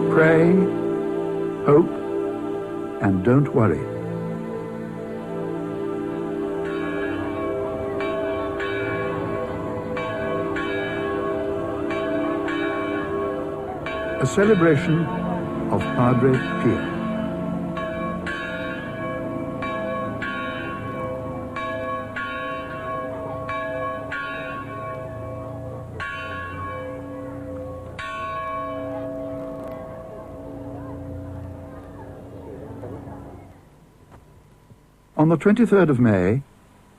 Pray, hope, and don't worry. A celebration of Padre Pio. On the 23rd of May,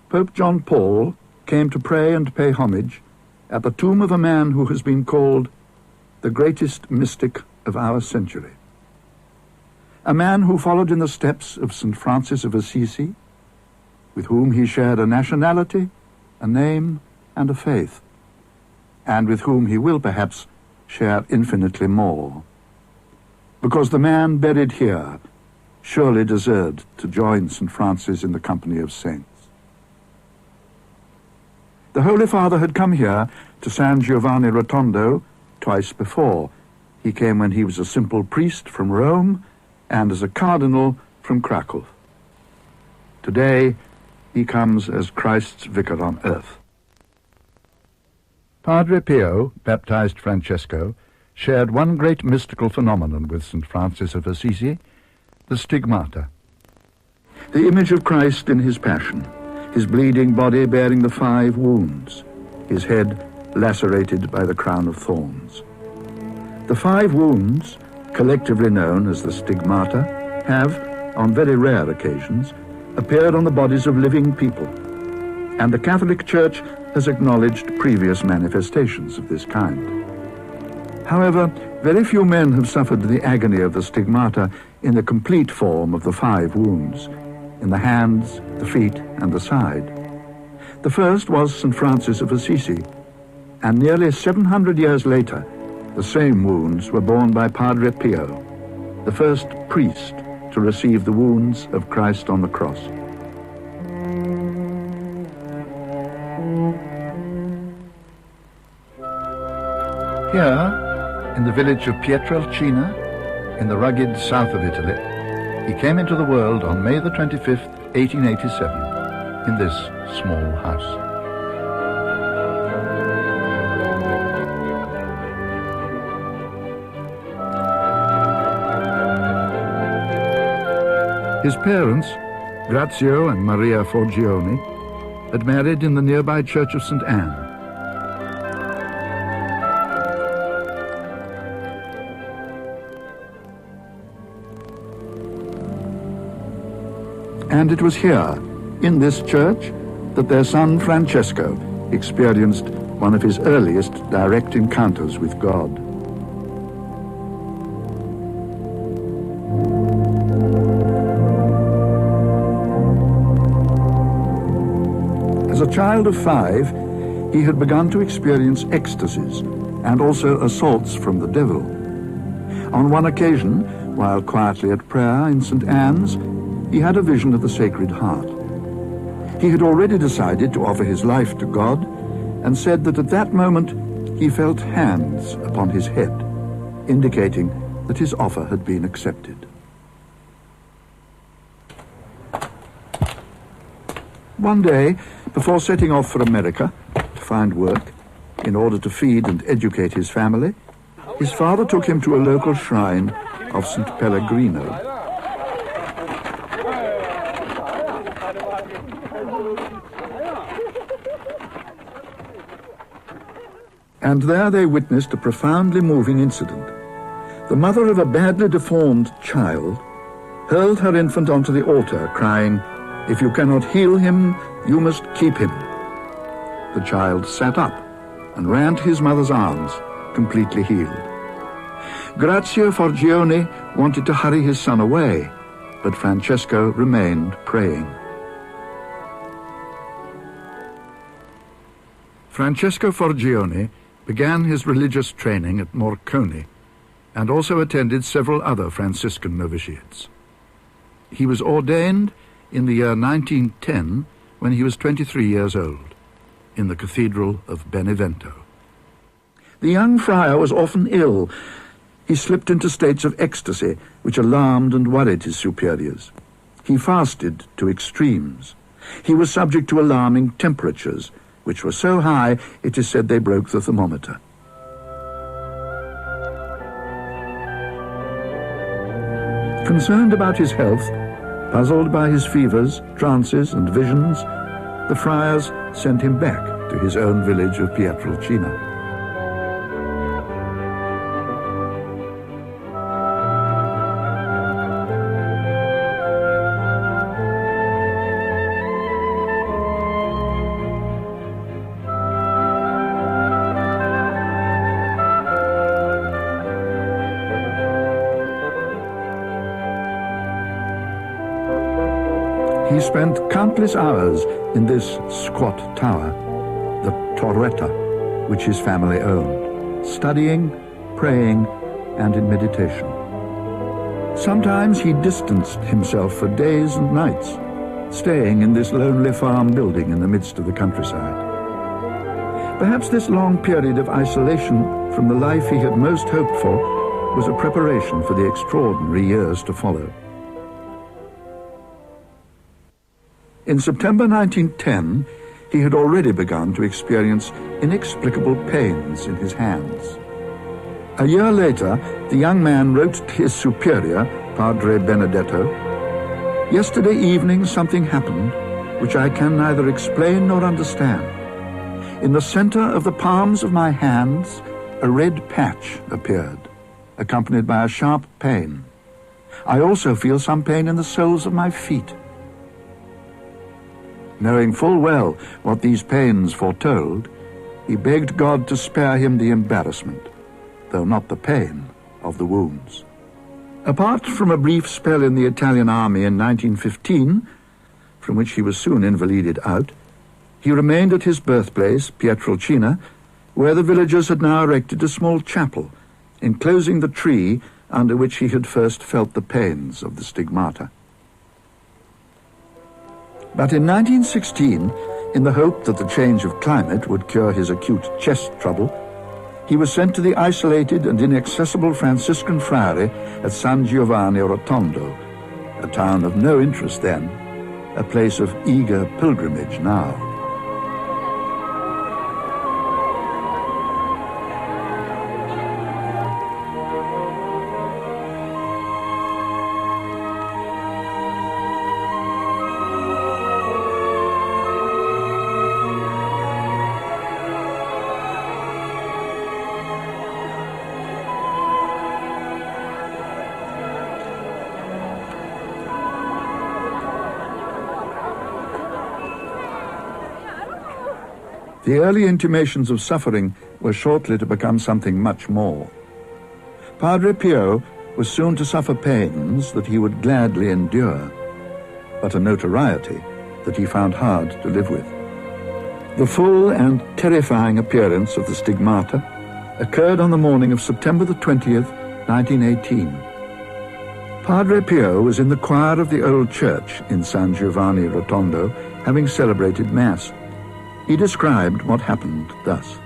Pope John Paul came to pray and pay homage at the tomb of a man who has been called the greatest mystic of our century. A man who followed in the steps of St. Francis of Assisi, with whom he shared a nationality, a name, and a faith, and with whom he will perhaps share infinitely more. Because the man buried here surely deserved to join St. Francis in the company of saints. The Holy Father had come here to San Giovanni Rotondo twice before. He came when he was a simple priest from Rome and as a cardinal from Krakow. Today, he comes as Christ's vicar on earth. Padre Pio, baptized Francesco, shared one great mystical phenomenon with St. Francis of Assisi, the stigmata. The image of Christ in his passion, his bleeding body bearing the 5 wounds, his head lacerated by the crown of thorns. The 5 wounds, collectively known as the stigmata, have, on very rare occasions, appeared on the bodies of living people, and the Catholic Church has acknowledged previous manifestations of this kind. However, very few men have suffered the agony of the stigmata in the complete form of the 5 wounds, in the hands, the feet, and the side. The first was St. Francis of Assisi, and nearly 700 years later, the same wounds were borne by Padre Pio, the first priest to receive the wounds of Christ on the cross. Here, in the village of Pietrelcina, in the rugged south of Italy, he came into the world on May the 25th, 1887, in this small house. His parents, Grazio and Maria Forgione, had married in the nearby church of St. Anne. And it was here, in this church, that their son Francesco experienced one of his earliest direct encounters with God. As a child of 5, he had begun to experience ecstasies and also assaults from the devil. On one occasion, while quietly at prayer in St. Anne's, he had a vision of the Sacred Heart. He had already decided to offer his life to God and said that at that moment he felt hands upon his head, indicating that his offer had been accepted. One day, before setting off for America to find work in order to feed and educate his family, his father took him to a local shrine of St. Pellegrino. And there they witnessed a profoundly moving incident. The mother of a badly deformed child hurled her infant onto the altar, crying, "If you cannot heal him, you must keep him." The child sat up and ran to his mother's arms, completely healed. Grazio Forgione wanted to hurry his son away, but Francesco remained praying. Francesco Forgione began his religious training at Morcone and also attended several other Franciscan novitiates. He was ordained in the year 1910 when he was 23 years old in the Cathedral of Benevento. The young friar was often ill. he slipped into states of ecstasy which alarmed and worried his superiors. He fasted to extremes. He was subject to alarming temperatures, which were so high it is said they broke the thermometer. Concerned about his health, puzzled by his fevers, trances, and visions, the friars sent him back to his own village of Pietrelcina. He spent countless hours in this squat tower, the torretta, which his family owned, studying, praying, and in meditation. Sometimes he distanced himself for days and nights, staying in this lonely farm building in the midst of the countryside. Perhaps this long period of isolation from the life he had most hoped for was a preparation for the extraordinary years to follow. In September 1910, he had already begun to experience inexplicable pains in his hands. A year later, the young man wrote to his superior, Padre Benedetto, "Yesterday evening something happened which I can neither explain nor understand. In the center of the palms of my hands, a red patch appeared, accompanied by a sharp pain. I also feel some pain in the soles of my feet." Knowing full well what these pains foretold, he begged God to spare him the embarrassment, though not the pain, of the wounds. Apart from a brief spell in the Italian army in 1915, from which he was soon invalided out, he remained at his birthplace, Pietrelcina, where the villagers had now erected a small chapel, enclosing the tree under which he had first felt the pains of the stigmata. But in 1916, in the hope that the change of climate would cure his acute chest trouble, he was sent to the isolated and inaccessible Franciscan friary at San Giovanni Rotondo, a town of no interest then, a place of eager pilgrimage now. The early intimations of suffering were shortly to become something much more. Padre Pio was soon to suffer pains that he would gladly endure, but a notoriety that he found hard to live with. The full and terrifying appearance of the stigmata occurred on the morning of September the 20th, 1918. Padre Pio was in the choir of the old church in San Giovanni Rotondo, having celebrated Mass. He described what happened thus.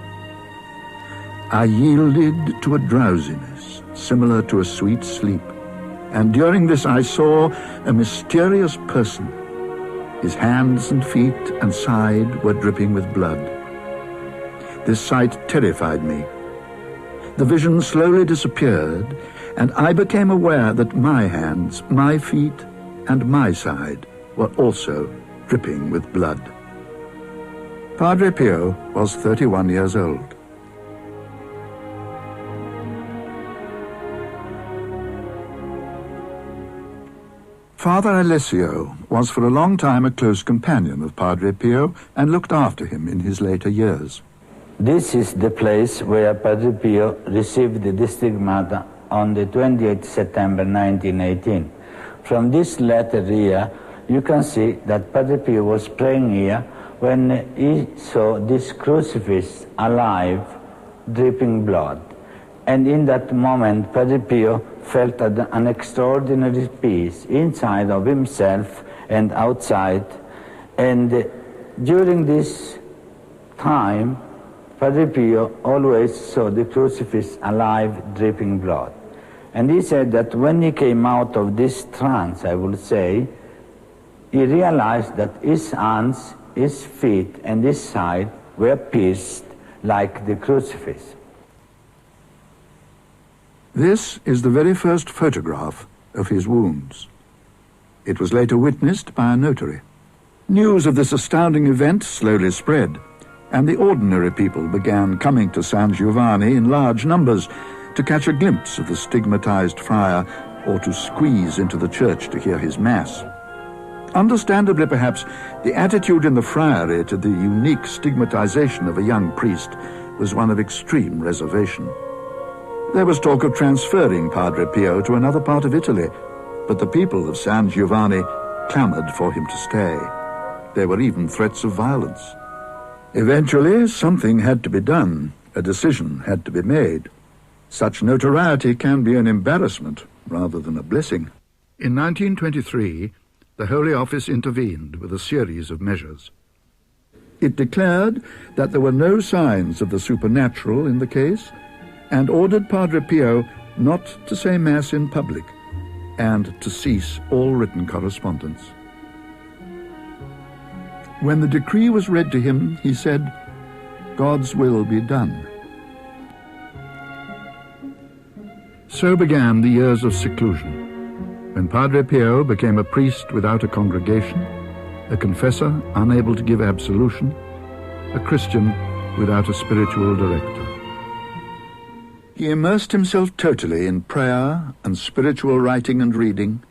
"I yielded to a drowsiness, similar to a sweet sleep, and during this I saw a mysterious person. His hands and feet and side were dripping with blood. This sight terrified me. The vision slowly disappeared, and I became aware that my hands, my feet, and my side were also dripping with blood." Padre Pio was 31 years old. Father Alessio was for a long time a close companion of Padre Pio and looked after him in his later years. This is the place where Padre Pio received the stigmata on the 28th September 1918. From this letter here, you can see that Padre Pio was praying here when he saw this crucifix alive, dripping blood. And in that moment, Padre Pio felt an extraordinary peace inside of himself and outside. And during this time, Padre Pio always saw the crucifix alive, dripping blood. And he said that when he came out of this trance, I would say, he realized that his hands, his feet, and his side were pierced like the crucifix. This is the very first photograph of his wounds. It was later witnessed by a notary. News of this astounding event slowly spread, and the ordinary people began coming to San Giovanni in large numbers to catch a glimpse of the stigmatized friar or to squeeze into the church to hear his mass. Understandably, perhaps, the attitude in the friary to the unique stigmatization of a young priest was one of extreme reservation. There was talk of transferring Padre Pio to another part of Italy, but the people of San Giovanni clamored for him to stay. There were even threats of violence. Eventually, something had to be done. A decision had to be made. Such notoriety can be an embarrassment rather than a blessing. In 1923, the Holy Office intervened with a series of measures. It declared that there were no signs of the supernatural in the case and ordered Padre Pio not to say Mass in public and to cease all written correspondence. When the decree was read to him, he said, "God's will be done." So began the years of seclusion, when Padre Pio became a priest without a congregation, a confessor unable to give absolution, a Christian without a spiritual director. He immersed himself totally in prayer and spiritual writing and reading,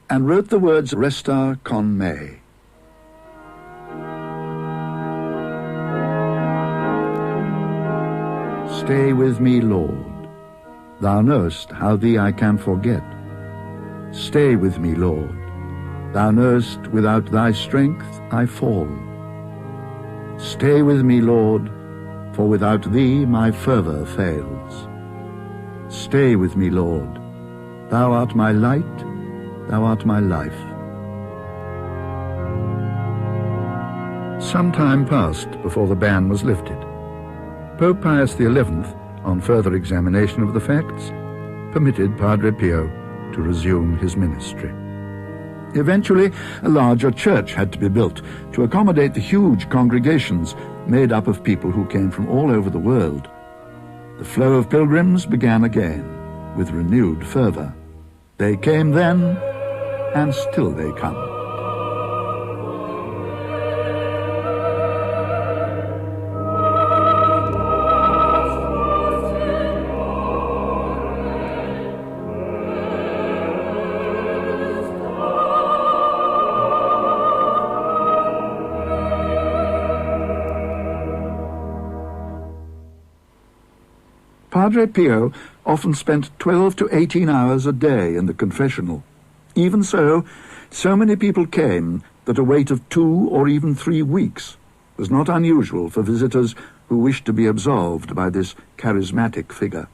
and wrote the words Resta con me. Stay with me, Lord. Thou knowest how thee I can forget. Stay with me, Lord. Thou knowest without thy strength I fall. Stay with me, Lord, for without thee my fervor fails. Stay with me, Lord. Thou art my light, thou art my life. Some time passed before the ban was lifted. Pope Pius XI, on further examination of the facts, permitted Padre Pio to resume his ministry. Eventually, a larger church had to be built to accommodate the huge congregations made up of people who came from all over the world. The flow of pilgrims began again, with renewed fervor. They came then, and still they come. Padre Pio often spent 12 to 18 hours a day in the confessional. Even so, so many people came that a wait of 2 or even 3 weeks was not unusual for visitors who wished to be absolved by this charismatic figure,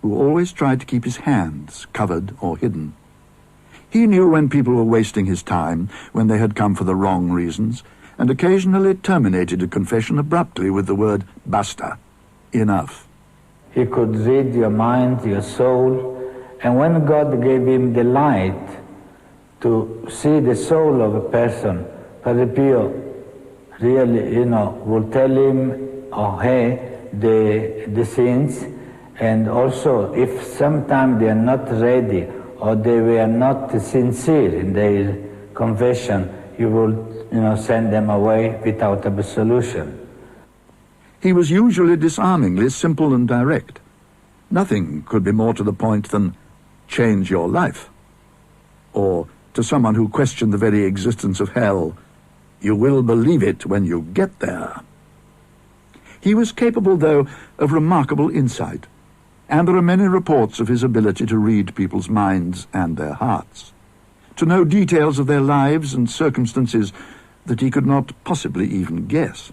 who always tried to keep his hands covered or hidden. He knew when people were wasting his time, when they had come for the wrong reasons, and occasionally terminated a confession abruptly with the word basta, enough. He could read your mind, your soul, and when God gave him the light to see the soul of a person, Padre Pio really, will tell him or her the sins, and also if sometimes they are not ready or they were not sincere in their confession, he will send them away without absolution. He was usually disarmingly simple and direct. Nothing could be more to the point than change your life. Or, to someone who questioned the very existence of hell, you will believe it when you get there. He was capable, though, of remarkable insight, and there are many reports of his ability to read people's minds and their hearts, to know details of their lives and circumstances that he could not possibly even guess.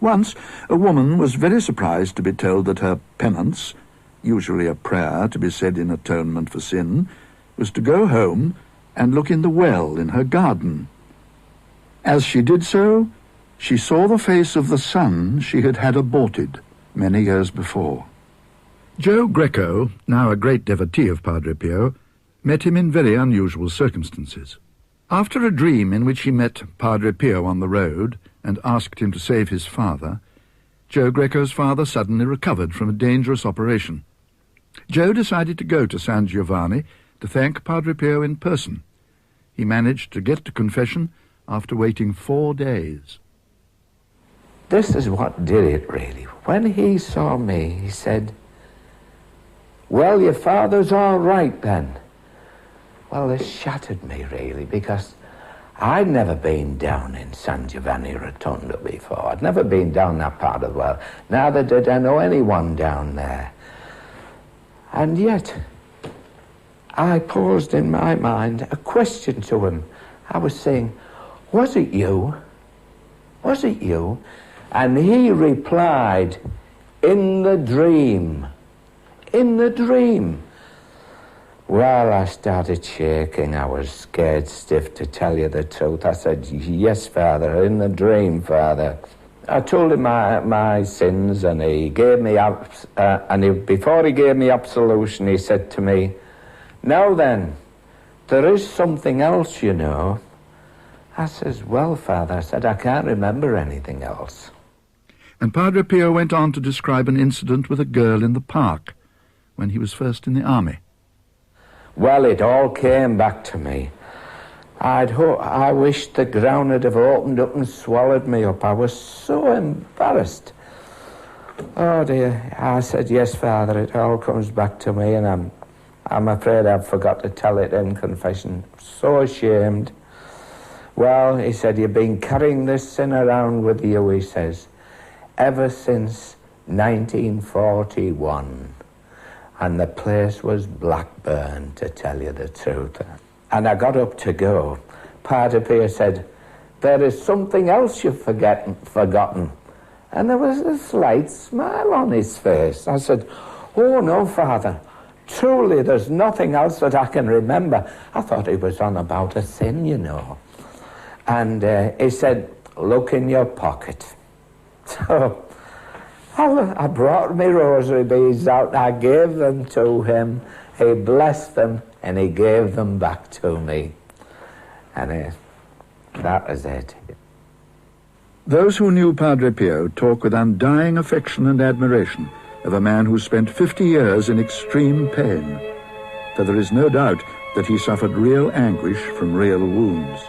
Once, a woman was very surprised to be told that her penance, usually a prayer to be said in atonement for sin, was to go home and look in the well in her garden. As she did so, she saw the face of the son she had had aborted many years before. Joe Greco, now a great devotee of Padre Pio, met him in very unusual circumstances. After a dream in which he met Padre Pio on the road and asked him to save his father, Joe Greco's father suddenly recovered from a dangerous operation. Joe decided to go to San Giovanni to thank Padre Pio in person. He managed to get to confession after waiting 4 days. This is what did it, really. When he saw me, he said, "Well, your father's all right then." Well, it shattered me, really, because I'd never been down in San Giovanni Rotondo before. I'd never been down that part of the world. Neither did I know anyone down there. And yet, I posed in my mind a question to him. I was saying, "Was it you? Was it you?" And he replied, "In the dream. In the dream." Well, I started shaking. I was scared stiff, to tell you the truth. I said, "Yes, Father, in the dream, Father." I told him my sins, and he gave me before he gave me absolution, he said to me, "Now then, there is something else, you know." I says, "Well, Father," I said, "I can't remember anything else." And Padre Pio went on to describe an incident with a girl in the park when he was first in the army. Well, it all came back to me. I wished the ground had have opened up and swallowed me up. I was so embarrassed. Oh dear. I said, "Yes, Father, it all comes back to me, and I'm afraid I've forgot to tell it in confession. So ashamed." Well, he said, "You've been carrying this sin around with you," he says, "ever since 1941. And the place was Blackburn, to tell you the truth. And I got up to go. Padre Pio said, "There is something else you've forgotten." And there was a slight smile on his face. I said, "Oh, no, Father. Truly, there's nothing else that I can remember." I thought he was on about a sin, you know. And he said, "Look in your pocket." So I brought my rosary beads out. I gave them to him. He blessed them, and he gave them back to me. And that was it. Those who knew Padre Pio talk with undying affection and admiration of a man who spent 50 years in extreme pain, for there is no doubt that he suffered real anguish from real wounds.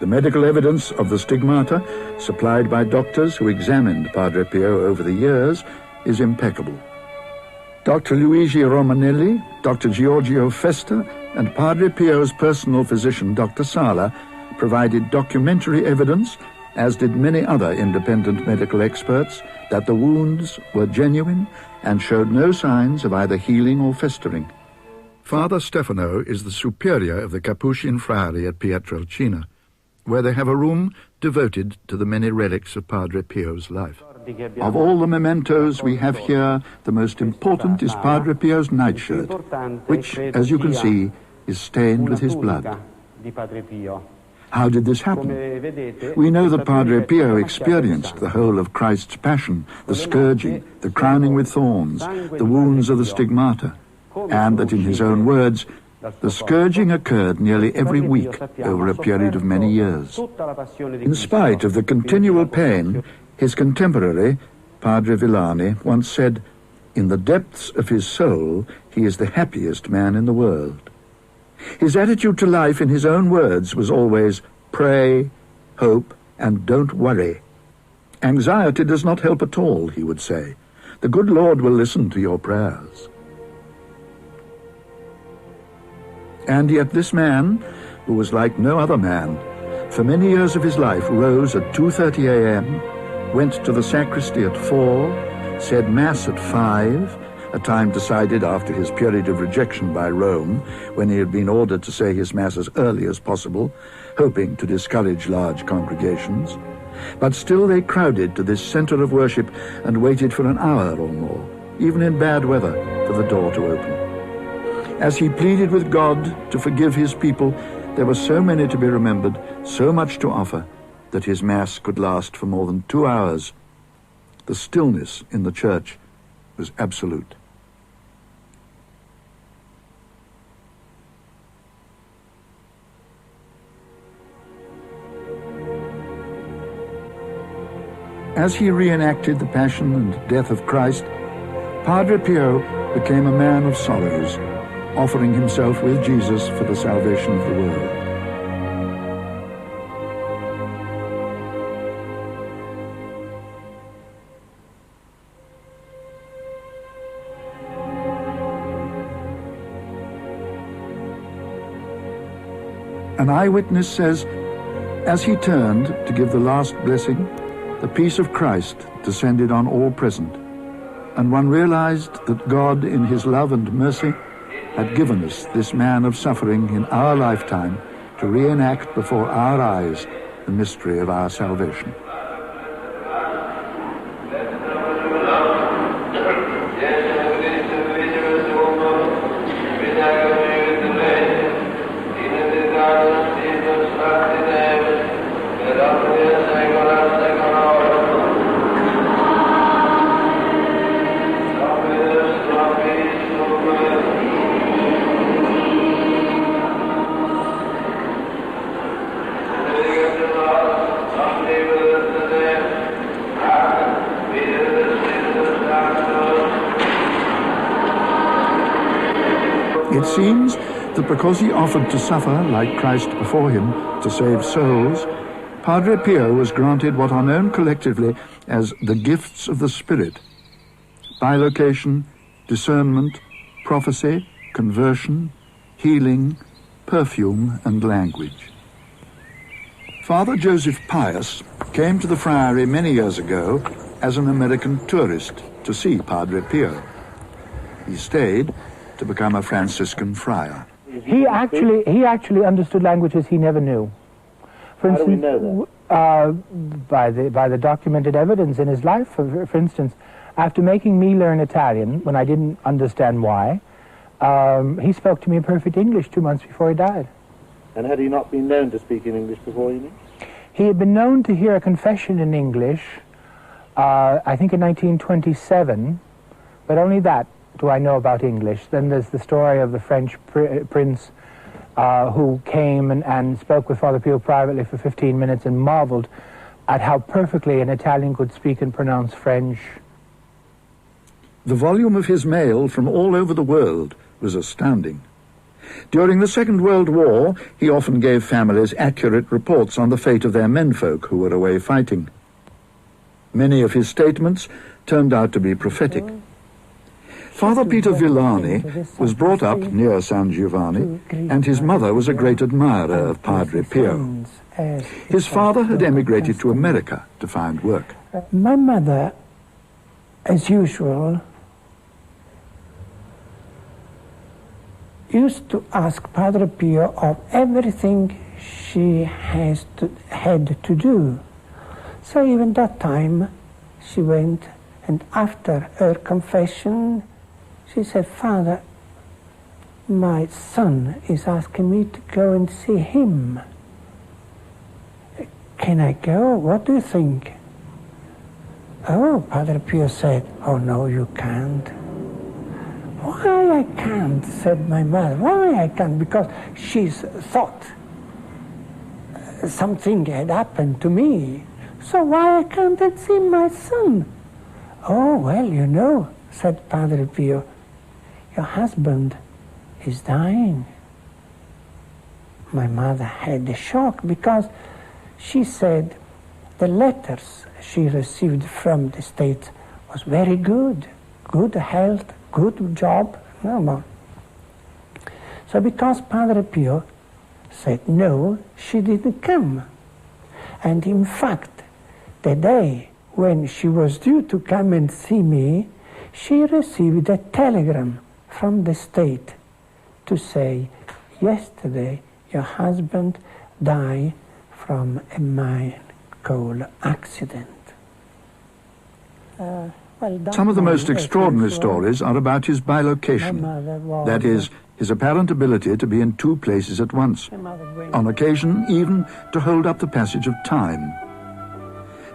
The medical evidence of the stigmata supplied by doctors who examined Padre Pio over the years is impeccable. Dr. Luigi Romanelli, Dr. Giorgio Festa, and Padre Pio's personal physician, Dr. Sala, provided documentary evidence, as did many other independent medical experts, that the wounds were genuine and showed no signs of either healing or festering. Father Stefano is the superior of the Capuchin Friary at Pietrelcina, where they have a room devoted to the many relics of Padre Pio's life. Of all the mementos we have here, the most important is Padre Pio's nightshirt, which, as you can see, is stained with his blood. How did this happen? We know that Padre Pio experienced the whole of Christ's passion, the scourging, the crowning with thorns, the wounds of the stigmata, and that in his own words, the scourging occurred nearly every week over a period of many years. In spite of the continual pain, his contemporary, Padre Villani, once said, "In the depths of his soul, he is the happiest man in the world." His attitude to life, in his own words, was always pray, hope, and don't worry. Anxiety does not help at all, he would say. The good Lord will listen to your prayers. And yet this man, who was like no other man, for many years of his life rose at 2:30 a.m., went to the sacristy at 4, said Mass at 5, a time decided after his period of rejection by Rome, when he had been ordered to say his Mass as early as possible, hoping to discourage large congregations. But still they crowded to this center of worship and waited for an hour or more, even in bad weather, for the door to open. As he pleaded with God to forgive his people, there were so many to be remembered, so much to offer, that his Mass could last for more than 2 hours. The stillness in the church was absolute. As he reenacted the passion and death of Christ, Padre Pio became a man of sorrows, offering himself with Jesus for the salvation of the world. An eyewitness says, as he turned to give the last blessing, the peace of Christ descended on all present, and one realized that God, in his love and mercy, had given us this man of suffering in our lifetime to reenact before our eyes the mystery of our salvation. It seems that because he offered to suffer like Christ before him to save souls, Padre Pio was granted what are known collectively as the gifts of the Spirit: bilocation, discernment, prophecy, conversion, healing, perfume, and language. Father Joseph Pius came to the friary many years ago as an American tourist to see Padre Pio. He stayed to become a Franciscan friar. He actually understood languages he never knew. For instance, how do we know that? By the documented evidence in his life. For instance, after making me learn Italian when I didn't understand why, he spoke to me in perfect English 2 months before he died. And had he not been known to speak in English before, you mean? He had been known to hear a confession in English, I think in 1927, but only that do I know about English. Then there's the story of the French prince who came and spoke with Father Pio privately for 15 minutes and marveled at how perfectly an Italian could speak and pronounce French. The volume of his mail from all over the world was astounding. During the Second World War, he often gave families accurate reports on the fate of their menfolk who were away fighting. Many of his statements turned out to be prophetic. Father Peter Villani was brought up near San Giovanni, and his mother was a great admirer of Padre Pio. His father had emigrated to America to find work. My mother, as usual, used to ask Padre Pio of everything she had to do. So even that time she went, and after her confession, she said, "Father, my son is asking me to go and see him. Can I go? What do you think?" Oh, Padre Pio said, "Oh no, you can't." "Why I can't?" said my mother. "Why I can't?" Because she's thought something had happened to me. So why I can't see my son? "Oh, well, you know," said Padre Pio, "your husband is dying." My mother had a shock because she said the letters she received from the States was very good. Good health, good job, no more. So because Padre Pio said no, she didn't come. And in fact, the day when she was due to come and see me, she received a telegram from the state to say, "Yesterday your husband died from a mine coal accident." Some of the most extraordinary stories are about his bilocation, that is, his apparent ability to be in two places at once, on occasion even to hold up the passage of time.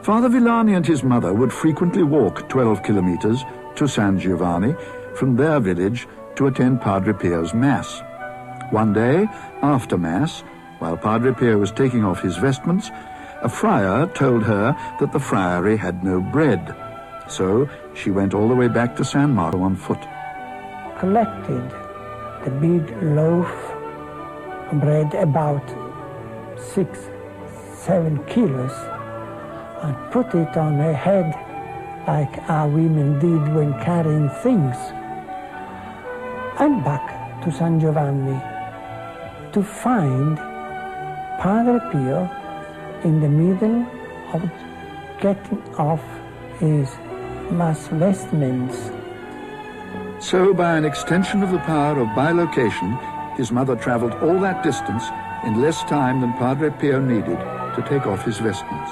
Father Villani and his mother would frequently walk 12 kilometers to San Giovanni from their village to attend Padre Pio's Mass. One day, after Mass, while Padre Pio was taking off his vestments, A friar told her that the friary had no bread, so she went all the way back to San Marco on foot. Collected the big loaf of bread, about 6-7 kilos, and put it on her head like our women did when carrying things, and back to San Giovanni to find Padre Pio in the middle of getting off his mass vestments. So, by an extension of the power of bilocation, his mother travelled all that distance in less time than Padre Pio needed to take off his vestments.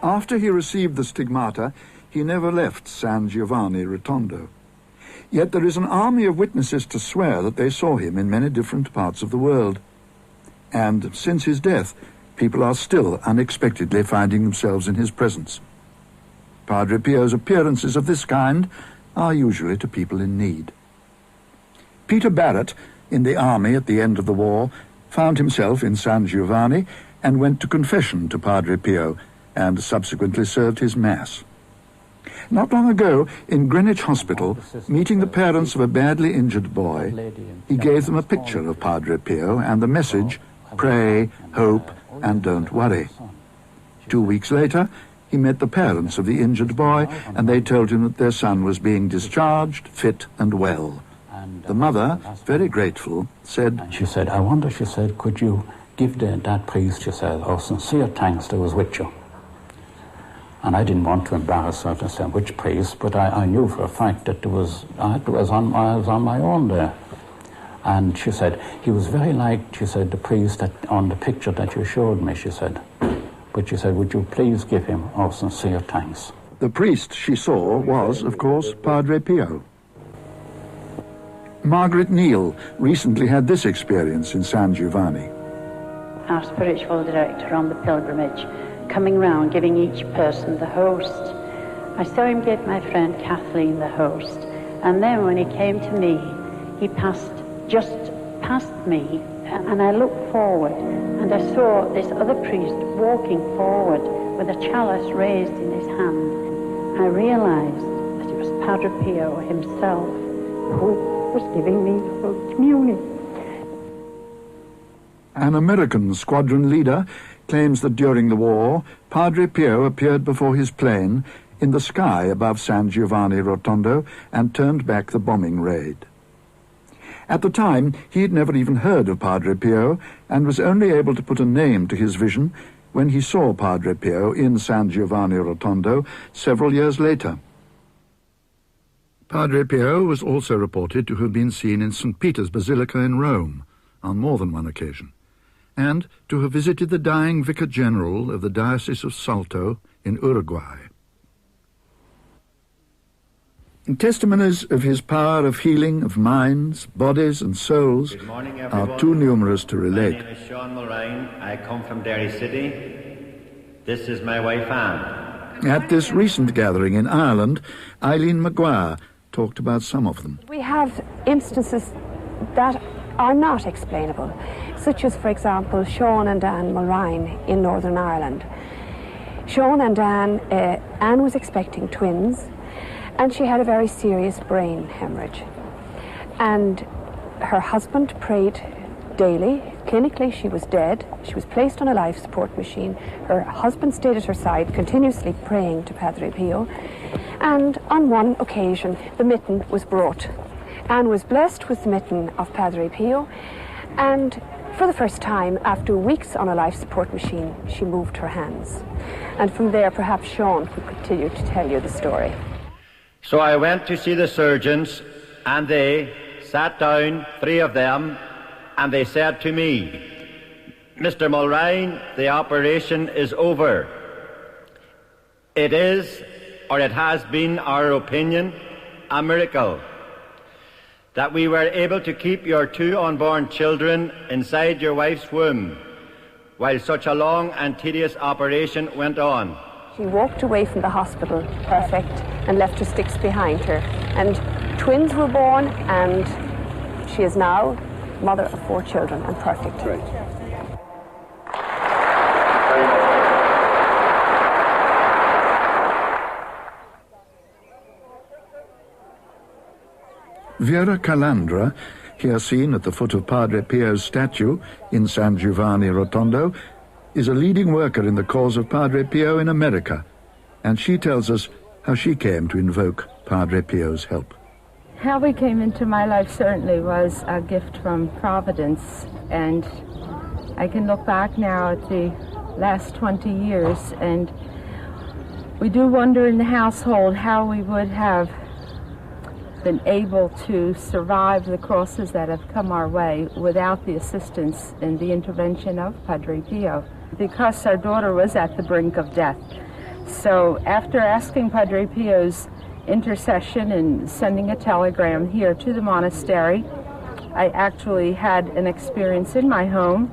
After he received the stigmata, he never left San Giovanni Rotondo. Yet there is an army of witnesses to swear that they saw him in many different parts of the world. And since his death, people are still unexpectedly finding themselves in his presence. Padre Pio's appearances of this kind are usually to people in need. Peter Barrett, in the army at the end of the war, found himself in San Giovanni and went to confession to Padre Pio and subsequently served his Mass. Not long ago, in Greenwich Hospital, meeting the parents of a badly injured boy, he gave them a picture of Padre Pio and the message, "Pray, hope, and don't worry." 2 weeks later, he met the parents of the injured boy, and they told him that their son was being discharged, fit and well. The mother, very grateful, said, She said, "I wonder," she said, "could you give that priest," she said, "our sincere thanks that was with you." And I didn't want to embarrass her to say which priest, but I knew for a fact that I was on my own there. And she said, "He was very like," she said, "the priest that on the picture that you showed me," she said. But she said, "Would you please give him our sincere thanks?" The priest she saw was, of course, Padre Pio. Margaret Neal recently had this experience in San Giovanni. Our spiritual director on the pilgrimage, coming round giving each person the host. I saw him give my friend Kathleen the host, and then when he came to me, he just past me, and I looked forward, and I saw this other priest walking forward with a chalice raised in his hand. I realized that it was Padre Pio himself who was giving me Holy Communion. An American squadron leader claims that during the war, Padre Pio appeared before his plane in the sky above San Giovanni Rotondo and turned back the bombing raid. At the time, he had never even heard of Padre Pio and was only able to put a name to his vision when he saw Padre Pio in San Giovanni Rotondo several years later. Padre Pio was also reported to have been seen in St. Peter's Basilica in Rome on more than one occasion, and to have visited the dying Vicar General of the Diocese of Salto in Uruguay. Testimonies of his power of healing of minds, bodies and souls are too numerous to relate. My name is Sean Mulrine. I come from Derry City. This is my wife Anne. At this recent gathering in Ireland, Eileen Maguire talked about some of them. We have instances that are not explainable, such as, for example, Sean and Anne Mulrine in Northern Ireland. Sean and Anne was expecting twins, and she had a very serious brain hemorrhage. And her husband prayed daily. Clinically, she was dead. She was placed on a life support machine. Her husband stayed at her side, continuously praying to Padre Pio. And on one occasion, the mitten was brought. Anne was blessed with the mitten of Padre Pio, and for the first time, after weeks on a life support machine, she moved her hands. And from there, perhaps Sean could continue to tell you the story. So I went to see the surgeons, and they sat down, 3 of them, and they said to me, "Mr. Mulrine, the operation is over. It is, or it has been, our opinion, a miracle that we were able to keep your 2 unborn children inside your wife's womb while such a long and tedious operation went on." She walked away from the hospital perfect and left her sticks behind her. And twins were born, and she is now mother of 4 children and perfect. Great. Vera Calandra, here seen at the foot of Padre Pio's statue in San Giovanni Rotondo, is a leading worker in the cause of Padre Pio in America, and she tells us how she came to invoke Padre Pio's help. How he came into my life certainly was a gift from Providence, and I can look back now at the last 20 years, and we do wonder in the household how we would have been able to survive the crosses that have come our way without the assistance and the intervention of Padre Pio, because our daughter was at the brink of death. So after asking Padre Pio's intercession and sending a telegram here to the monastery, I actually had an experience in my home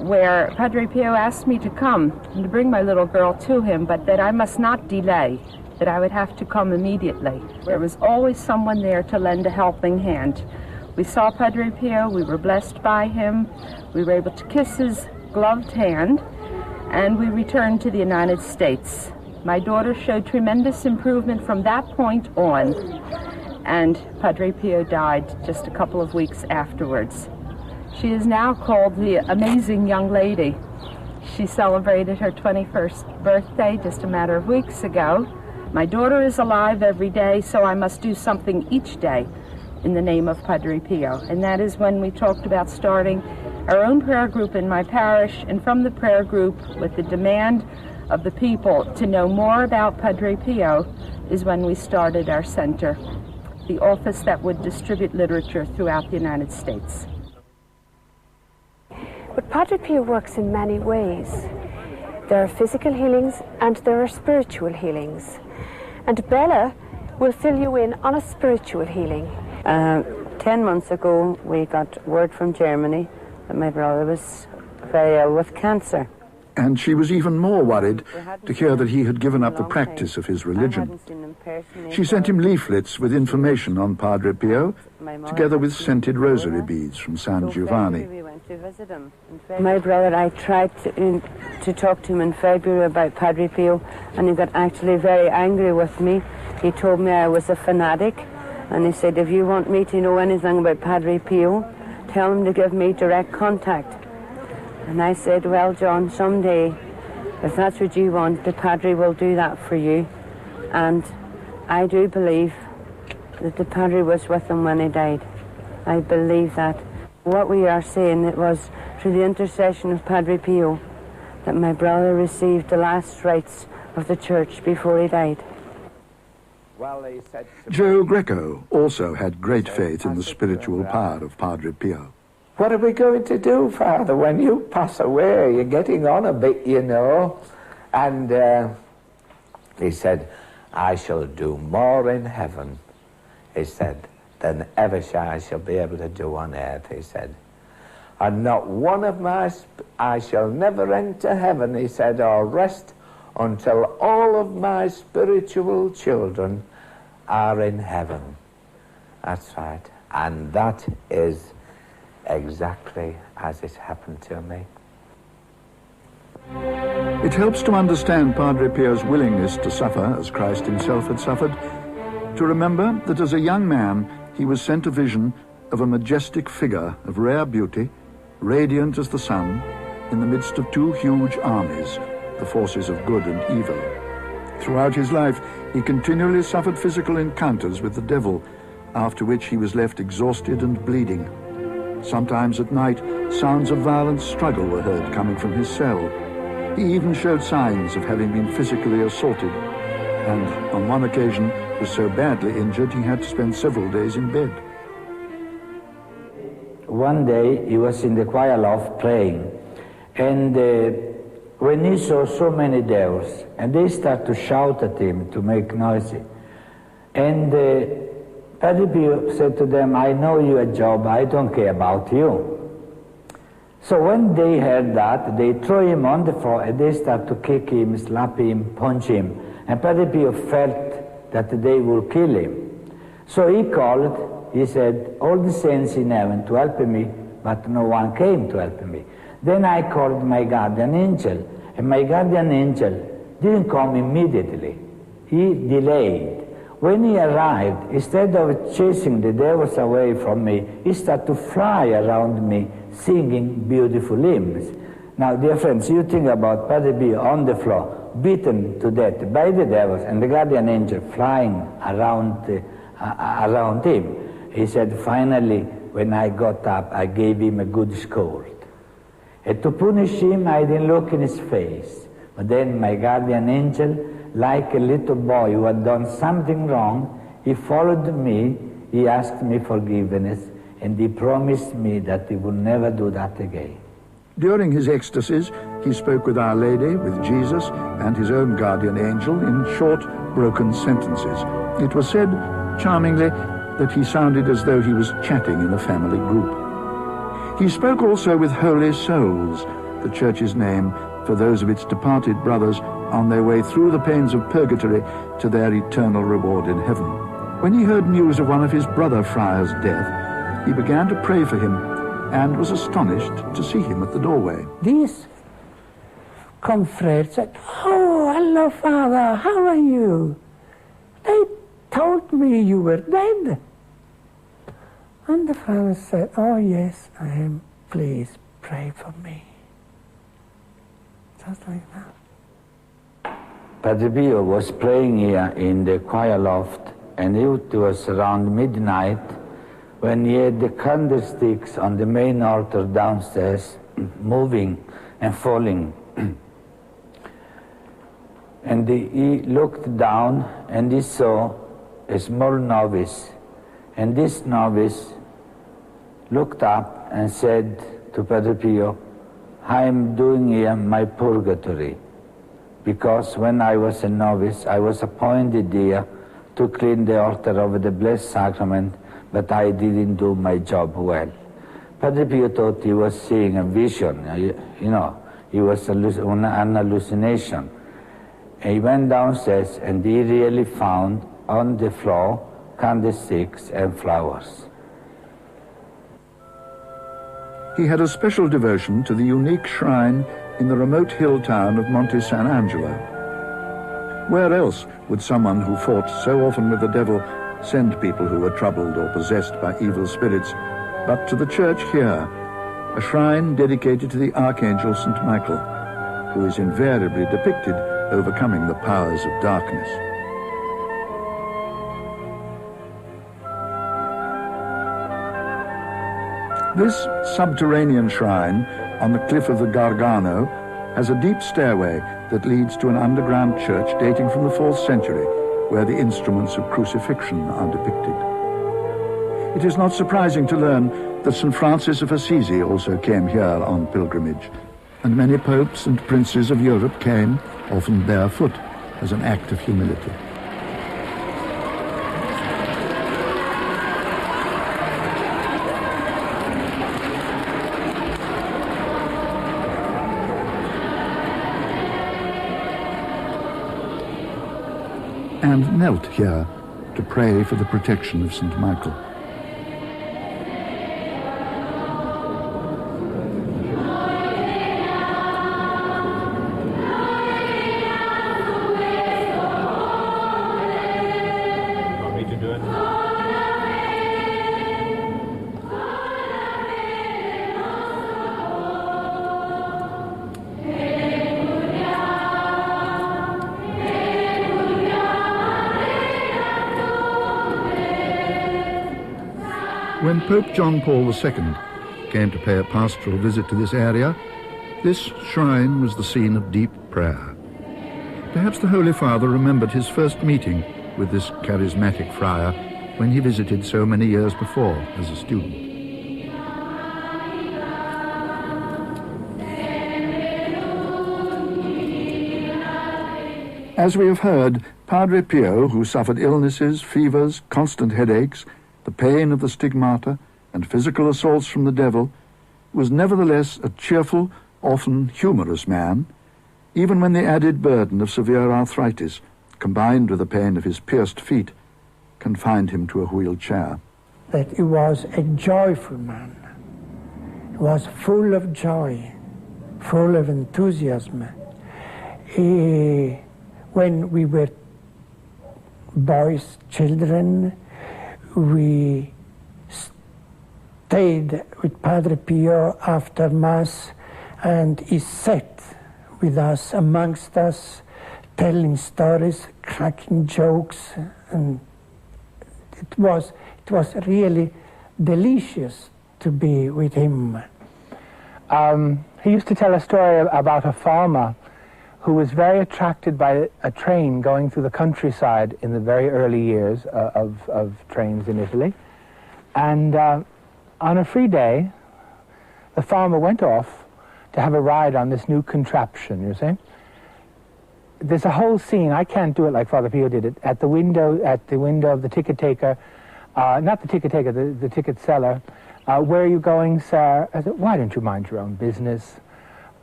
where Padre Pio asked me to come and to bring my little girl to him, but that I must not delay, that I would have to come immediately. There was always someone there to lend a helping hand. We saw Padre Pio, we were blessed by him, we were able to kiss his gloved hand, and we returned to the United States. My daughter showed tremendous improvement from that point on, and Padre Pio died just a couple of weeks afterwards. She is now called the Amazing Young Lady. She celebrated her 21st birthday just a matter of weeks ago. My daughter is alive every day, so I must do something each day in the name of Padre Pio. And that is when we talked about starting our own prayer group in my parish, and from the prayer group, with the demand of the people to know more about Padre Pio, is when we started our center, the office that would distribute literature throughout the United States. But Padre Pio works in many ways. There are physical healings and there are spiritual healings. And Bella will fill you in on a spiritual healing. 10 months ago, we got word from Germany that my brother was very ill with cancer. And she was even more worried to hear that he had given up the practice of his religion. She sent him leaflets with information on Padre Pio, together with scented rosary beads from San Giovanni. My brother, I tried to talk to him in February about Padre Pio, and he got actually very angry with me. He told me I was a fanatic, and he said, if you want me to know anything about Padre Pio, tell him to give me direct contact. And I said, well, John, someday, if that's what you want, the Padre will do that for you. And I do believe that the Padre was with him when he died. I believe that. What we are saying, it was through the intercession of Padre Pio that my brother received the last rites of the church before he died. Joe Greco also had great faith in the spiritual power of Padre Pio. What are we going to do, Father, when you pass away? You're getting on a bit, you know. And he said, I shall do more in heaven, he said, than ever I shall be able to do on earth, he said. And not one of I shall never enter heaven, he said, or rest until all of my spiritual children are in heaven. That's right. And that is exactly as it happened to me. It helps to understand Padre Pio's willingness to suffer as Christ himself had suffered, to remember that as a young man he was sent a vision of a majestic figure of rare beauty, radiant as the sun, in the midst of two huge armies, the forces of good and evil. Throughout his life he continually suffered physical encounters with the devil, after which he was left exhausted and bleeding. Sometimes at night, sounds of violent struggle were heard coming from his cell. He even showed signs of having been physically assaulted, and on one occasion was so badly injured he had to spend several days in bed. One day he was in the choir loft praying, and when he saw so many devils, and they start to shout at him to make noise, and Padre Pio said to them, I know you a job, I don't care about you. So when they heard that, they throw him on the floor and they start to kick him, slap him, punch him. And Padre Pio felt that they will kill him. So he called, he said, all the saints in heaven to help me, but no one came to help me. Then I called my guardian angel, and my guardian angel didn't come immediately. He delayed. when he arrived, instead of chasing the devils away from me, he started to fly around me, singing beautiful hymns. Now, dear friends, you think about Padre Pio on the floor, beaten to death by the devils, and the guardian angel flying around him. He said, finally, when I got up, I gave him a good scold. And to punish him, I didn't look in his face. But then my guardian angel, like a little boy who had done something wrong, he followed me, he asked me forgiveness, and he promised me that he would never do that again. During his ecstasies, he spoke with Our Lady, with Jesus, and his own guardian angel in short, broken sentences. It was said, charmingly, that he sounded as though he was chatting in a family group. He spoke also with holy souls, the Church's name for those of its departed brothers on their way through the pains of purgatory to their eternal reward in heaven. When he heard news of one of his brother friars' death, he began to pray for him and was astonished to see him at the doorway. These confreres said, "Oh, hello, Father, how are you? They told me you were dead." And the Father said, "Oh, yes, I am. Please pray for me." Just like that. Padre Pio was praying here in the choir loft, and it was around midnight when he had the candlesticks on the main altar downstairs moving and falling. And he looked down and he saw a small novice, and this novice looked up and said to Padre Pio, "I am doing here my purgatory, because when I was a novice I was appointed here to clean the altar of the Blessed Sacrament, but I didn't do my job well." Padre Pio thought he was seeing a vision, it was an hallucination. He went downstairs and he really found on the floor candlesticks and flowers. He had a special devotion to the unique shrine in the remote hill town of Monte San Angelo. Where else would someone who fought so often with the devil send people who were troubled or possessed by evil spirits, but to the church here, a shrine dedicated to the Archangel St. Michael, who is invariably depicted overcoming the powers of darkness. This subterranean shrine on the cliff of the Gargano has a deep stairway that leads to an underground church dating from the 4th century, where the instruments of crucifixion are depicted. It is not surprising to learn that St. Francis of Assisi also came here on pilgrimage, and many popes and princes of Europe came, often barefoot, as an act of humility. And knelt here to pray for the protection of St. Michael. When Pope John Paul II came to pay a pastoral visit to this area, this shrine was the scene of deep prayer. Perhaps the Holy Father remembered his first meeting with this charismatic friar when he visited so many years before as a student. As we have heard, Padre Pio, who suffered illnesses, fevers, constant headaches, the pain of the stigmata, and physical assaults from the devil, was nevertheless a cheerful, often humorous man, even when the added burden of severe arthritis, combined with the pain of his pierced feet, confined him to a wheelchair. That he was a joyful man. He was full of joy, full of enthusiasm. When we were boys, children. We stayed with Padre Pio after Mass, and he sat with us, amongst us, telling stories, cracking jokes, and it was really delicious to be with him. He used to tell a story about a farmer who was very attracted by a train going through the countryside in the very early years of trains in Italy. And on a free day, the farmer went off to have a ride on this new contraption, you see. There's a whole scene, I can't do it like Father Pio did it, at the window of the ticket taker, not the ticket taker, the ticket seller. Where are you going, sir? I said, why don't you mind your own business?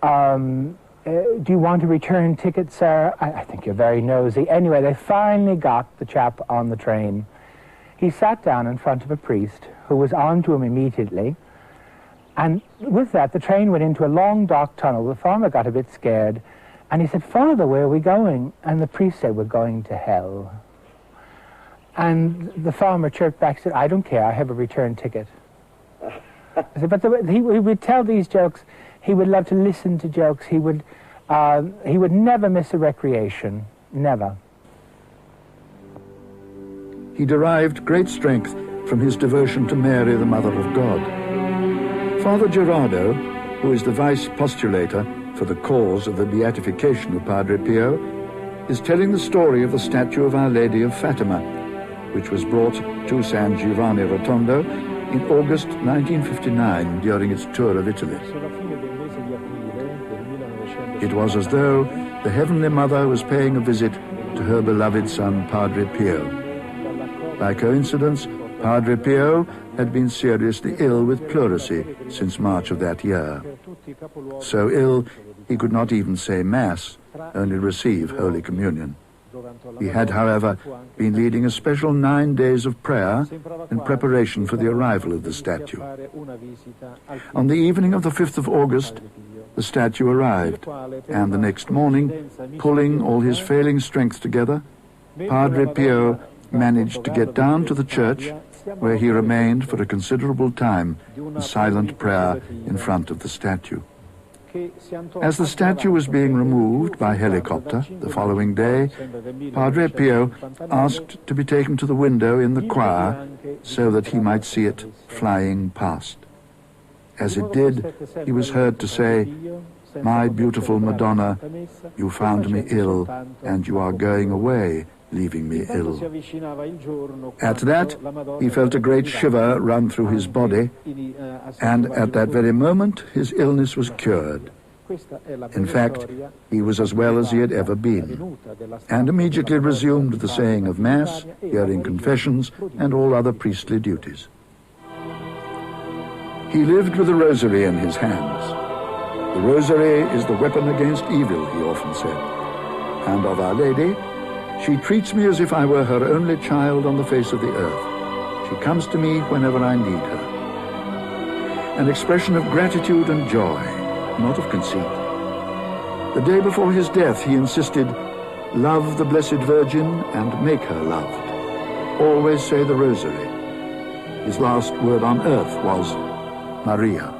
Do you want a return ticket, sir? I think you're very nosy. Anyway, they finally got the chap on the train. He sat down in front of a priest who was on to him immediately. And with that, the train went into a long, dark tunnel. The farmer got a bit scared. And he said, Father, where are we going? And the priest said, we're going to hell. And the farmer chirped back and said, I don't care, I have a return ticket. I said, but he would tell these jokes. He would love to listen to jokes. He would never miss a recreation, never. He derived great strength from his devotion to Mary, the Mother of God. Father Gerardo, who is the vice postulator for the cause of the beatification of Padre Pio, is telling the story of the statue of Our Lady of Fatima, which was brought to San Giovanni Rotondo in August 1959 during its tour of Italy. It was as though the Heavenly Mother was paying a visit to her beloved son, Padre Pio. By coincidence, Padre Pio had been seriously ill with pleurisy since March of that year. So ill, he could not even say Mass, only receive Holy Communion. He had, however, been leading a special 9 days of prayer in preparation for the arrival of the statue. On the evening of the 5th of August, the statue arrived, and the next morning, pulling all his failing strength together, Padre Pio managed to get down to the church, where he remained for a considerable time in silent prayer in front of the statue. As the statue was being removed by helicopter the following day, Padre Pio asked to be taken to the window in the choir so that he might see it flying past. As it did, he was heard to say, "My beautiful Madonna, you found me ill, and you are going away, leaving me ill." At that, he felt a great shiver run through his body, and at that very moment, his illness was cured. In fact, he was as well as he had ever been, and immediately resumed the saying of Mass, hearing confessions, and all other priestly duties. He lived with a rosary in his hands. The rosary is the weapon against evil, he often said. And of Our Lady, she treats me as if I were her only child on the face of the earth. She comes to me whenever I need her. An expression of gratitude and joy, not of conceit. The day before his death, he insisted, "Love the Blessed Virgin and make her loved. Always say the rosary." His last word on earth was, Maria.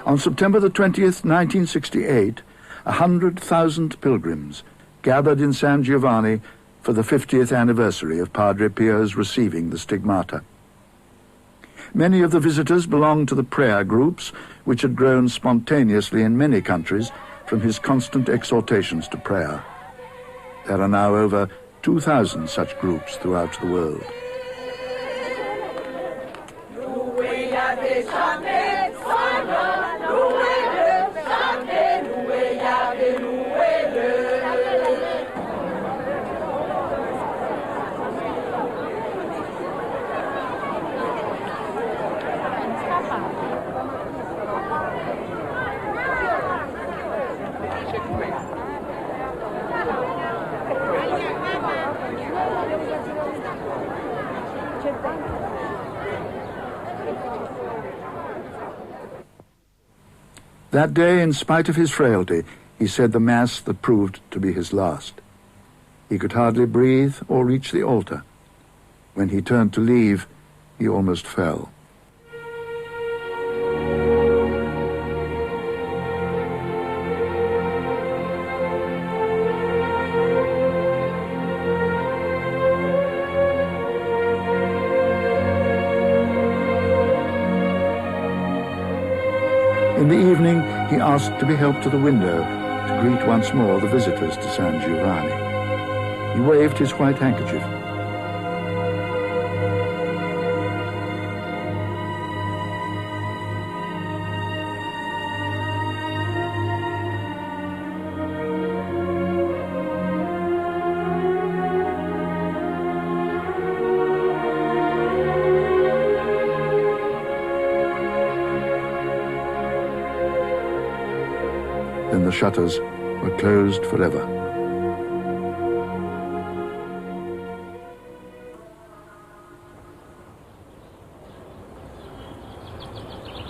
On September the 20th, 1968, 100,000 pilgrims gathered in San Giovanni for the 50th anniversary of Padre Pio's receiving the stigmata. Many of the visitors belonged to the prayer groups, which had grown spontaneously in many countries from his constant exhortations to prayer. There are now over 2,000 such groups throughout the world. That day, in spite of his frailty, he said the Mass that proved to be his last. He could hardly breathe or reach the altar. When he turned to leave, he almost fell. In the evening, he asked to be helped to the window to greet once more the visitors to San Giovanni. He waved his white handkerchief. Then the shutters were closed forever.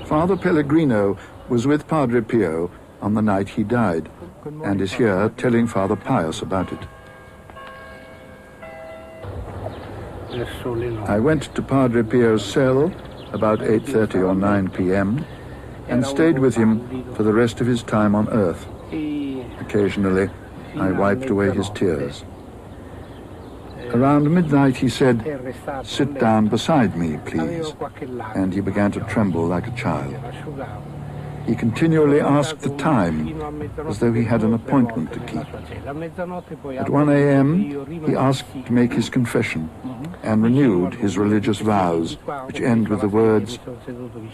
Father Pellegrino was with Padre Pio on the night he died, and is here telling Father Pius about it. I went to Padre Pio's cell about 8:30 or 9 p.m. and stayed with him for the rest of his time on earth. Occasionally, I wiped away his tears. Around midnight, he said, "Sit down beside me, please," and he began to tremble like a child. He continually asked the time, as though he had an appointment to keep. At 1 a.m., he asked to make his confession and renewed his religious vows, which end with the words,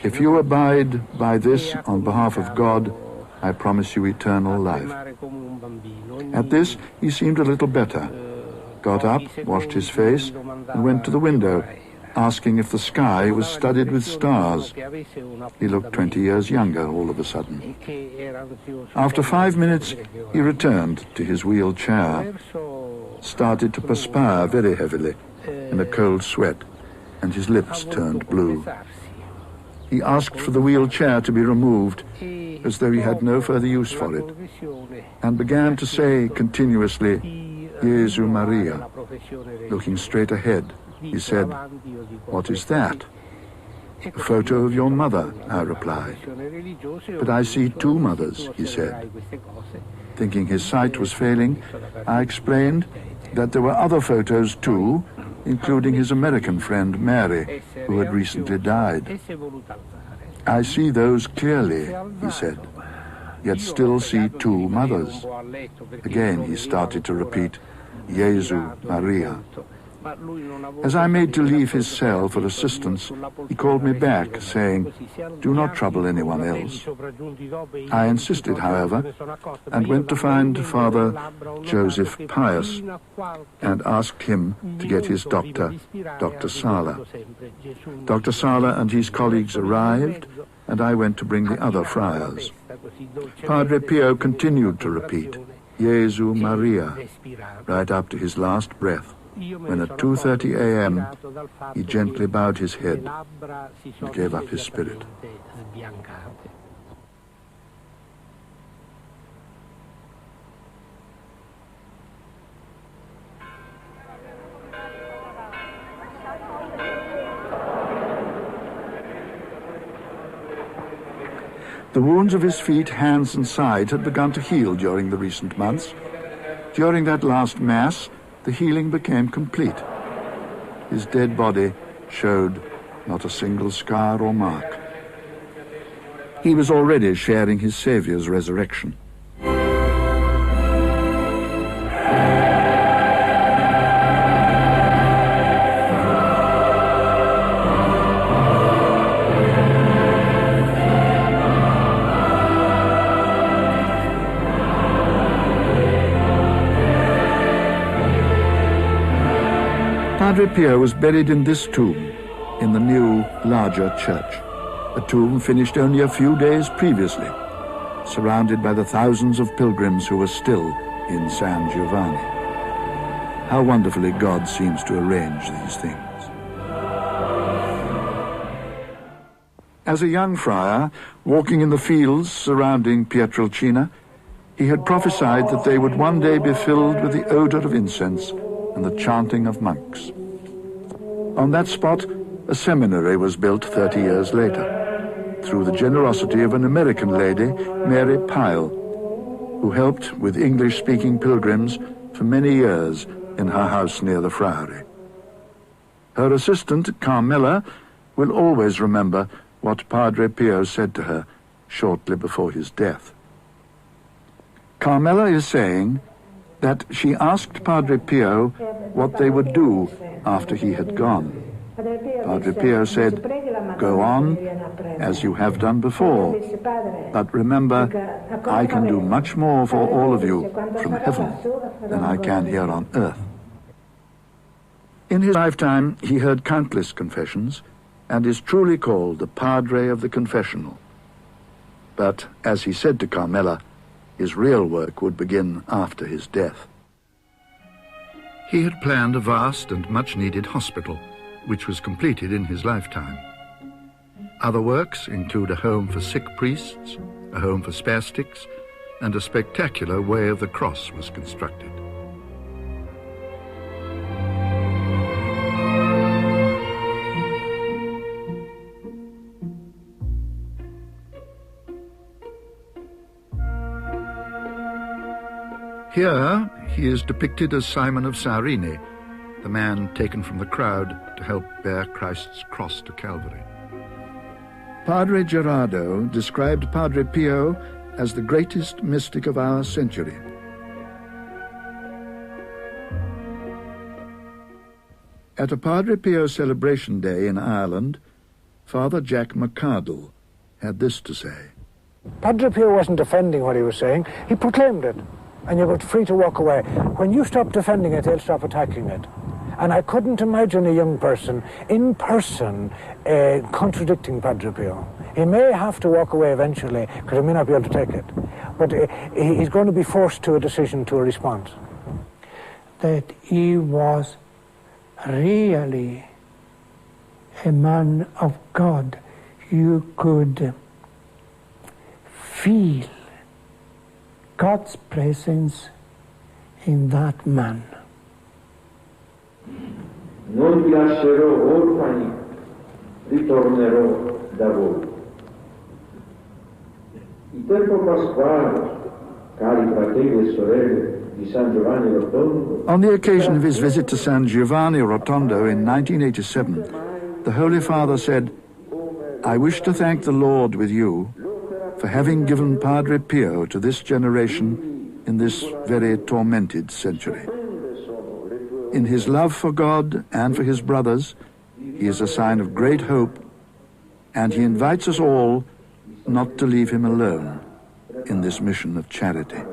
"If you abide by this on behalf of God, I promise you eternal life." At this, he seemed a little better, got up, washed his face, and went to the window, asking if the sky was studded with stars. He looked 20 years younger all of a sudden. After 5 minutes, he returned to his wheelchair, started to perspire very heavily in a cold sweat, and his lips turned blue. He asked for the wheelchair to be removed, as though he had no further use for it, and began to say continuously, "Jesu Maria." Looking straight ahead, he said, "What is that?" "A photo of your mother," I replied. "But I see two mothers," he said. Thinking his sight was failing, I explained that there were other photos too, including his American friend Mary, who had recently died. "I see those clearly," he said, "yet still see two mothers." Again he started to repeat, "Jesu Maria." As I made to leave his cell for assistance, he called me back, saying, "Do not trouble anyone else." I insisted, however, and went to find Father Joseph Pius and asked him to get his doctor, Dr. Sala. Dr. Sala and his colleagues arrived, and I went to bring the other friars. Padre Pio continued to repeat, "Jesu Maria," right up to his last breath, when at 2:30 a.m. he gently bowed his head and gave up his spirit. The wounds of his feet, hands and side had begun to heal during the recent months. During that last Mass, the healing became complete. His dead body showed not a single scar or mark. He was already sharing his Saviour's resurrection. Padre Pio was buried in this tomb, in the new, larger church, a tomb finished only a few days previously, surrounded by the thousands of pilgrims who were still in San Giovanni. How wonderfully God seems to arrange these things. As a young friar, walking in the fields surrounding Pietrelcina, He had prophesied that they would one day be filled with the odor of incense and the chanting of monks. On that spot, a seminary was built 30 years later, through the generosity of an American lady, Mary Pyle, who helped with English-speaking pilgrims for many years in her house near the Friary. Her assistant, Carmela, will always remember what Padre Pio said to her shortly before his death. Carmela is saying that she asked Padre Pio what they would do after he had gone. Padre Pio said, "Go on as you have done before, but remember, I can do much more for all of you from heaven than I can here on earth." In his lifetime, he heard countless confessions and is truly called the Padre of the Confessional. But, as he said to Carmela, his real work would begin after his death. He had planned a vast and much-needed hospital, which was completed in his lifetime. Other works include a home for sick priests, a home for spastics, and a spectacular Way of the Cross was constructed. Here, he is depicted as Simon of Cyrene, the man taken from the crowd to help bear Christ's cross to Calvary. Padre Gerardo described Padre Pio as the greatest mystic of our century. At a Padre Pio celebration day in Ireland, Father Jack McCardle had this to say. Padre Pio wasn't defending what he was saying, he proclaimed it. And you were free to walk away. When you stop defending it, they'll stop attacking it. And I couldn't imagine a young person, in person, contradicting Padre Pio. He may have to walk away eventually, because he may not be able to take it. But he's going to be forced to a decision, to a response. That he was really a man of God. You could feel God's presence in that man. Non vi lascerò orfani, ritornerò da voi. Il tempo pasquale, cari fratelli e sorelle di San Giovanni Rotondo. On the occasion of his visit to San Giovanni Rotondo in 1987, the Holy Father said, "I wish to thank the Lord with you for having given Padre Pio to this generation in this very tormented century. In his love for God and for his brothers, he is a sign of great hope, and he invites us all not to leave him alone in this mission of charity."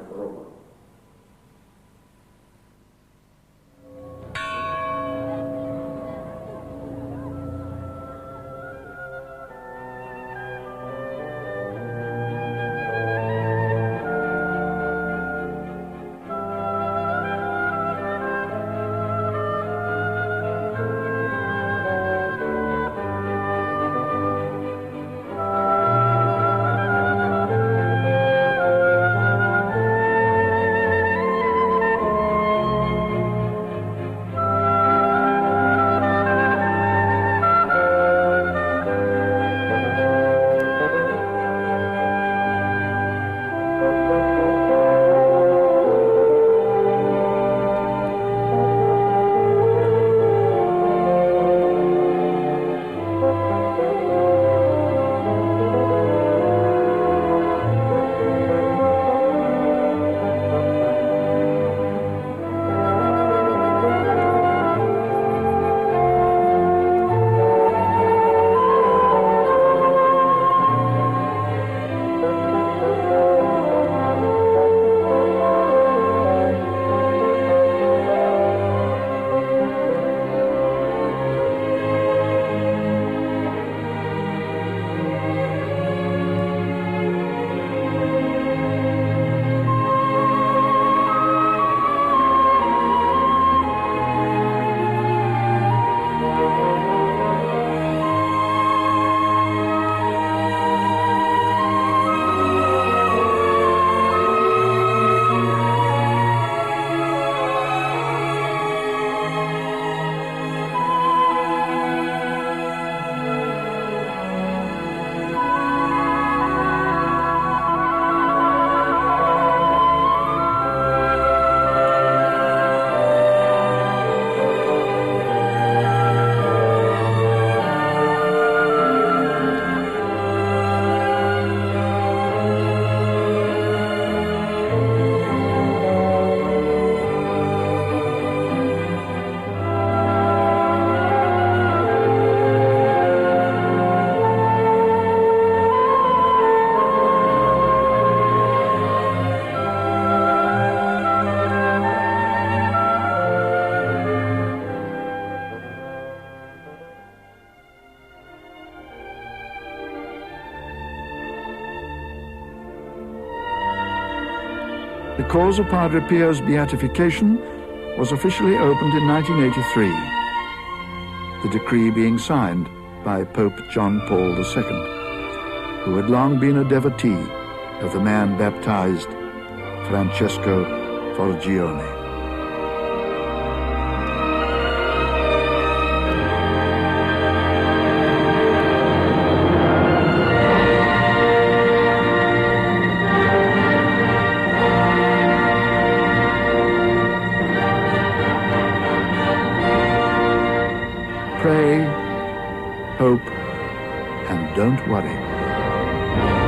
The cause of Padre Pio's beatification was officially opened in 1983, the decree being signed by Pope John Paul II, who had long been a devotee of the man baptized Francesco Forgione. Pray, hope, and don't worry.